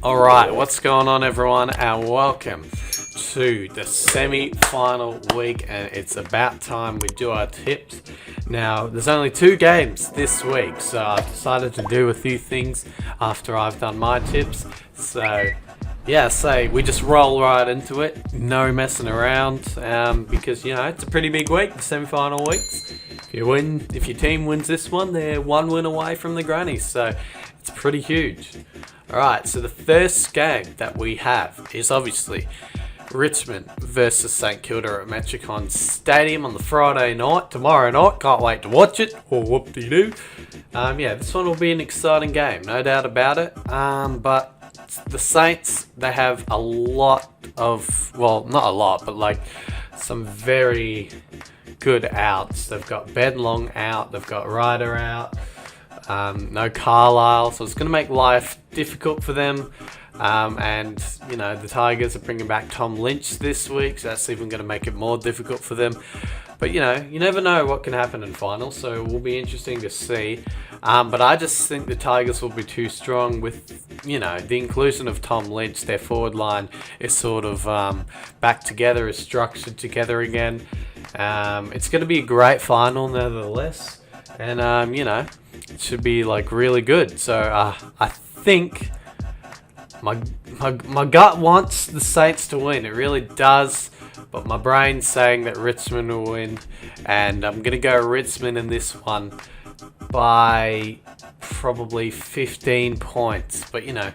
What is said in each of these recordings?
Alright, what's going on everyone, and welcome to the semi-final week, and it's about time we do our tips. Now, there's only 2 games this week, so I've decided to do a few things after I've done my tips. So, yeah, we just roll right into it, no messing around, because, you know, it's a pretty big week, the semi-final weeks. If your team wins this one, they're 1 win away from the grannies, so it's pretty huge. Alright, so the first game that we have is obviously Richmond versus St Kilda at Metricon Stadium on the Friday night, tomorrow night. Can't wait to watch it, or whoop-de-doo. Yeah, this one will be an exciting game, no doubt about it. But the Saints, they have a lot of, well, not a lot, but like some very good outs. They've got Ben Long out, they've got Ryder out. No Carlisle, so it's going to make life difficult for them. And, you know, the Tigers are bringing back Tom Lynch this week, so that's even going to make it more difficult for them. But, you know, you never know what can happen in finals, so it will be interesting to see. But I just think the Tigers will be too strong with, you know, the inclusion of Tom Lynch. Their forward line is sort of back together, is structured together again. It's going to be a great final nevertheless. And, you know, it should be like really good. So I think my gut wants the Saints to win. It really does. But my brain's saying that Richmond will win. And I'm going to go Richmond in this one by probably 15 points. But, you know,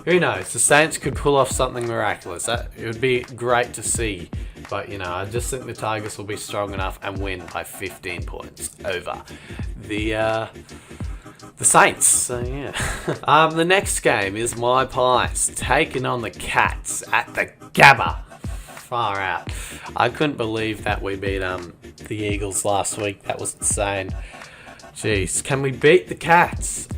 who knows? The Saints could pull off something miraculous. It would be great to see. But, you know, I just think the Tigers will be strong enough and win by 15 points over the Saints. So, yeah. The next game is my Pies taking on the Cats at the Gabba. Far out. I couldn't believe that we beat the Eagles last week. That was insane. Jeez, can we beat the Cats?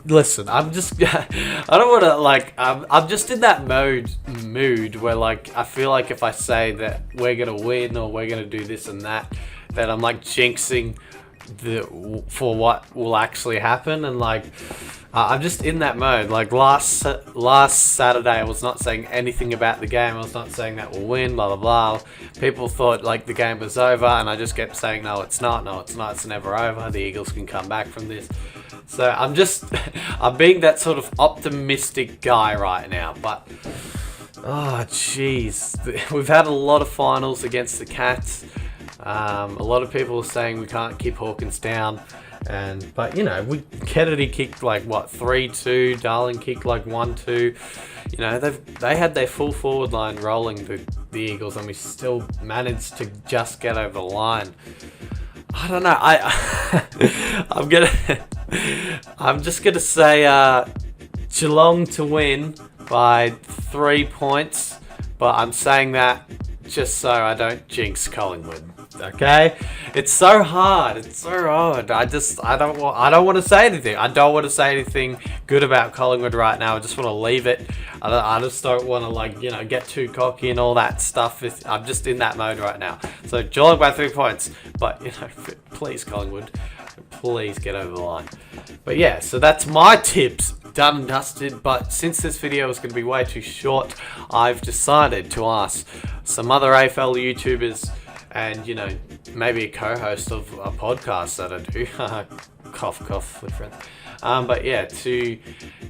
Listen, I'm just, I don't want to, like, I'm just in that mood where, like, I feel like if I say that we're going to win or we're going to do this and that I'm, like, jinxing for what will actually happen. And, like, I'm just in that mode. Like, last Saturday, I was not saying anything about the game. I was not saying that we'll win, blah, blah, blah. People thought, like, the game was over, and I just kept saying, no, it's not, it's never over. The Eagles can come back from this. So I'm being that sort of optimistic guy right now, but, oh jeez, we've had a lot of finals against the Cats. A lot of people are saying we can't keep Hawkins down, but you know, Kennedy kicked like what 3-2, Darling kicked like 1-2. You know, they had their full forward line rolling the Eagles, and we still managed to just get over the line. I don't know. I'm just gonna say Geelong to win by 3 points, but I'm saying that just so I don't jinx Collingwood. Okay, it's so hard. I don't want to say anything. I don't want to say anything good about Collingwood right now. I just want to leave it. I just don't want to, like, you know, get too cocky and all that stuff. I'm just in that mode right now. So Geelong by 3 points, but, you know, please Collingwood, please get over the line. But yeah, so that's my tips, done and dusted. But since this video is going to be way too short, I've decided to ask some other AFL YouTubers and, you know, maybe a co-host of a podcast that I do, cough, with friends. But yeah, to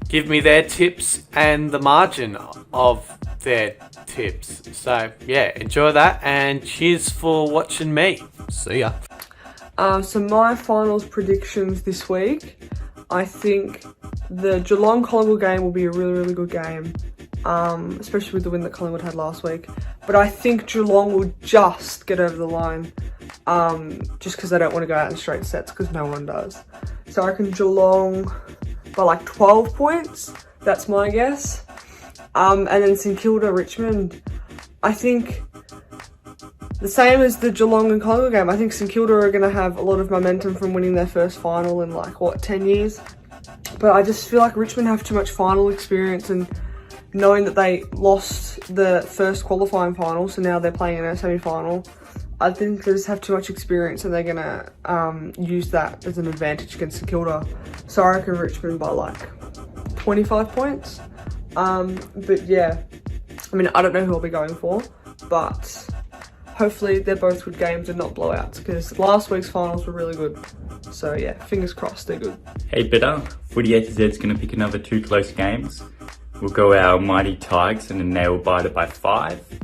give me their tips and the margin of their tips. So yeah, enjoy that, and cheers for watching me. See ya. So my finals predictions this week, I think the Geelong Collingwood game will be a really, really good game. Especially with the win that Collingwood had last week. But I think Geelong will just get over the line, just because they don't want to go out in straight sets, because no one does. So I reckon Geelong by like 12 points, that's my guess. And then St Kilda, Richmond, I think the same as the Geelong and Collingwood game. I think St Kilda are going to have a lot of momentum from winning their first final in like, 10 years? But I just feel like Richmond have too much final experience, and knowing that they lost the first qualifying final, so now they're playing in a semi-final, I think they just have too much experience, and they're going to use that as an advantage against St Kilda. So I reckon Richmond by like 25 points. But yeah, I mean, I don't know who I'll be going for, but hopefully they're both good games and not blowouts, because last week's finals were really good. So yeah, fingers crossed they're good. Hey Bitter, Footy A2Z is going to pick another 2 close games. We'll go our mighty Tigers and a nail biter by 5,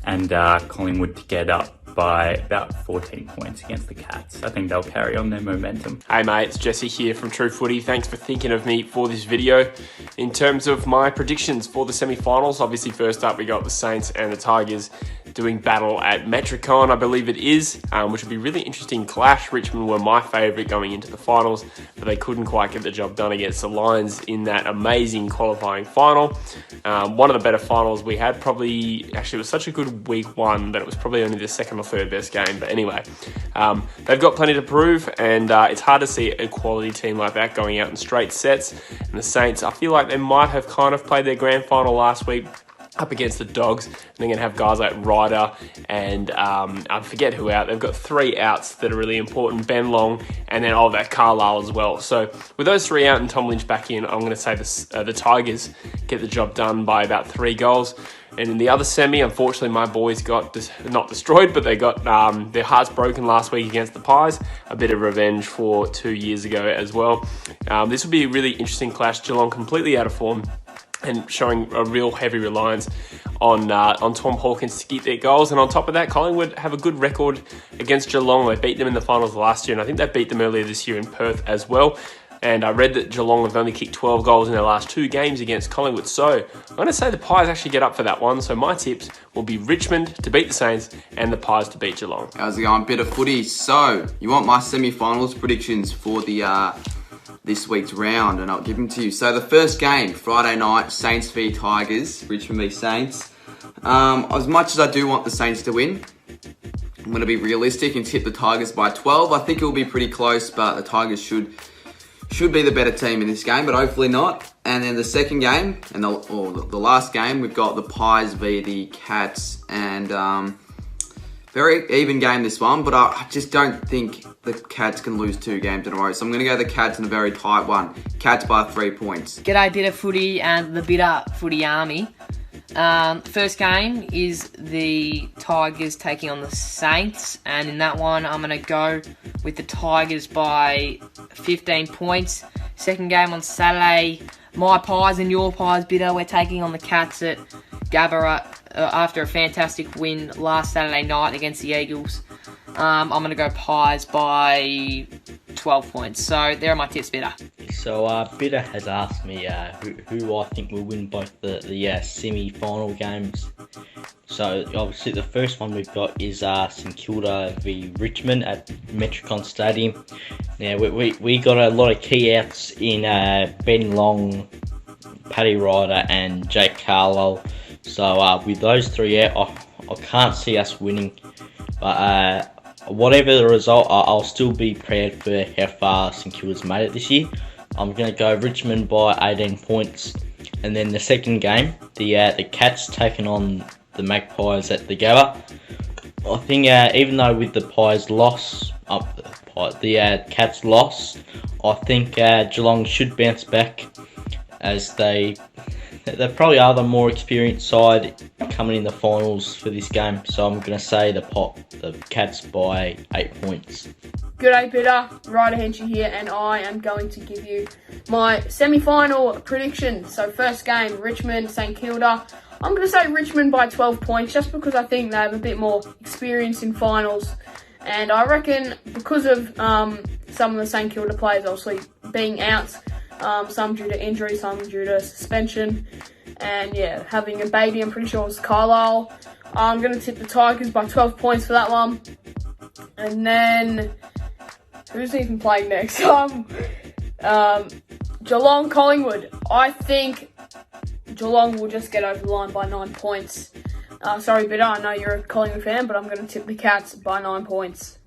and Collingwood to get up by about 14 points against the Cats. I think they'll carry on their momentum. Hey mate, it's Jesse here from True Footy. Thanks for thinking of me for this video. In terms of my predictions for the semi-finals, obviously first up we got the Saints and the Tigers doing battle at Metricon, I believe it is, which will be really interesting clash. Richmond were my favourite going into the finals, but they couldn't quite get the job done against the Lions in that amazing qualifying final. One of the better finals we had, probably, actually it was such a good week 1 that it was probably only the second or third best game, but anyway, they've got plenty to prove, and it's hard to see a quality team like that going out in straight sets. And the Saints, I feel like they might have kind of played their grand final last week up against the Dogs, and they're going to have guys like Ryder and I forget who out. They've got 3 outs that are really important, Ben Long, and then that Carlisle as well. So with those 3 out and Tom Lynch back in, I'm going to say the Tigers get the job done by about 3 goals. And in the other semi, unfortunately, my boys got not destroyed, but they got their hearts broken last week against the Pies. A bit of revenge for 2 years ago as well. This will be a really interesting clash. Geelong completely out of form and showing a real heavy reliance on Tom Hawkins to get their goals. And on top of that, Collingwood have a good record against Geelong. They beat them in the finals last year, and I think they beat them earlier this year in Perth as well. And I read that Geelong have only kicked 12 goals in their last 2 games against Collingwood. So I'm going to say the Pies actually get up for that one. So my tips will be Richmond to beat the Saints and the Pies to beat Geelong. How's it going? Bit of footy. So you want my semi-finals predictions for the this week's round, and I'll give them to you. So the first game, Friday night, Saints v Tigers, Richmond v Saints. As much as I do want the Saints to win, I'm going to be realistic and tip the Tigers by 12. I think it will be pretty close, but the Tigers should be the better team in this game, but hopefully not. And then the second game, and the last game, we've got the Pies v the Cats, and very even game this one, but I just don't think the Cats can lose 2 games in a row. So I'm going to go the Cats in a very tight one. Cats by 3 points. G'day Bitter Footy and the Bitter Footy Army. First game is the Tigers taking on the Saints, and in that one I'm going to go with the Tigers by 15 points. Second game on Saturday, my Pies and your Pies, Bitter, we're taking on the Cats at Gabba after a fantastic win last Saturday night against the Eagles. I'm going to go Pies by 12 points. So there are my tips, Bitter. So Bitter has asked me who I think will win both the semi-final games. So obviously the first one we've got is St Kilda v Richmond at Metricon Stadium. Now we got a lot of key outs in Ben Long, Paddy Ryder and Jake Carlisle. So with those 3 out, I can't see us winning. But whatever the result, I'll still be proud for how far St Kilda's made it this year. I'm going to go Richmond by 18 points. And then the second game, the Cats taking on the Magpies at the Gabba. I think even though with the Pies loss, the Cats loss, I think Geelong should bounce back, as they probably are the more experienced side coming in the finals for this game. So I'm going to say the Cats by 8 points. G'day Bitter, Ryder Henchie here, and I am going to give you my semi-final predictions. So first game, Richmond, St Kilda. I'm going to say Richmond by 12 points, just because I think they have a bit more experience in finals. And I reckon because of some of the St Kilda players obviously being out, some due to injury, some due to suspension, and yeah, having a baby, I'm pretty sure it was Carlisle. I'm going to tip the Tigers by 12 points for that one. And then, who's even playing next? Geelong, Collingwood. I think Geelong will just get over the line by 9 points. Sorry, Bitter, I know you're a Collingwood fan, but I'm going to tip the Cats by 9 points.